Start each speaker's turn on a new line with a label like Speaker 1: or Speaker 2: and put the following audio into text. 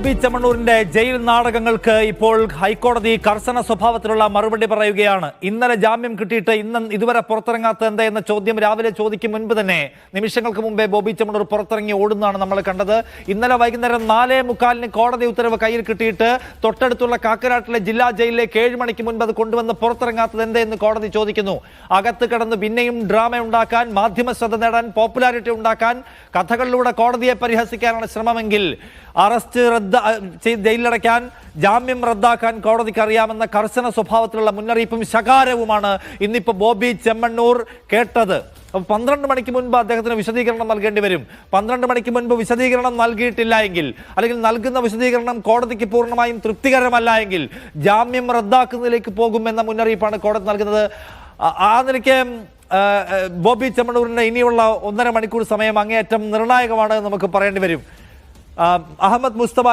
Speaker 1: Bobby ചെമ്മണ്ണൂരിന്റെ jail നാടകങ്ങൾക്ക് ഇപ്പോൾ ഹൈക്കോടതി കർശന സ്വഭാവത്തിലുള്ള മറുപടി പറയുകയാണ്. ഇന്നലെ ജാമ്യം കിട്ടിയിട്ട് ഇതുവരെ പുറത്തിറങ്ങാത്ത എന്താ എന്ന ചോദ്യം രാവിലെ ചോദിക്കും മുൻപ് തന്നെ നിമിഷങ്ങൾക്ക് മുമ്പേ ബോബി ചെമ്മണ്ണൂർ പുറത്തിറങ്ങി ഓടുന്നതാണ് നമ്മൾ കണ്ടത്. ഇന്നലെ വൈകുന്നേരം 4:45 കോടതി ഉത്തരവ് കയ്യിൽ കിട്ടിയിട്ട് തൊട്ടടുത്തുള്ള കാക്കനാട്ടിലെ ജില്ലാ ജയിലിലേക്ക് 7 മണിക്ക് മുൻപ് അത് കൊണ്ടുവന്ന് പുറത്തിറങ്ങാത്തത് എന്തെന്ന് കോടതി ചോദിക്കുന്നു. അകത്ത് കിടന്ന് പിന്നെയും ഡ്രാമ ഉണ്ടാക്കാൻ, മാധ്യമ ശ്രദ്ധ നേടാൻ, പോപ്പുലാരിറ്റി ഉണ്ടാക്കാൻ, കഥകളിലൂടെ കോടതിയെ പരിഹസിക്കാനാണ് ശ്രമമെങ്കിൽ അറസ്റ്റ് ജയിലിലടയ്ക്കാൻ, ജാമ്യം റദ്ദാക്കാൻ കോടതിക്ക് അറിയാമെന്ന കർശന സ്വഭാവത്തിലുള്ള മുന്നറിയിപ്പും ശകാരവുമാണ് ഇന്നിപ്പോ ബോബി ചെമ്മണ്ണൂർ കേട്ടത്. 12 മണിക്ക് മുൻപ് അദ്ദേഹത്തിന് വിശദീകരണം നൽകേണ്ടി വരും. 12 മണിക്ക് മുൻപ് വിശദീകരണം നൽകിയിട്ടില്ല എങ്കിൽ, അല്ലെങ്കിൽ നൽകുന്ന വിശദീകരണം കോടതിക്ക് പൂർണ്ണമായും തൃപ്തികരമല്ല എങ്കിൽ ജാമ്യം റദ്ദാക്കുന്നതിലേക്ക് പോകുമെന്ന മുന്നറിയിപ്പാണ് കോടതി നൽകുന്നത്. ആ നിലയ്ക്ക് ബോബി ചെമ്മണ്ണൂരിന്റെ ഇനിയുള്ള 1.5 മണിക്കൂർ സമയം അങ്ങേയറ്റം നിർണായകമാണ് നമുക്ക് പറയേണ്ടി വരും. അഹമ്മദ് മുസ്തഫ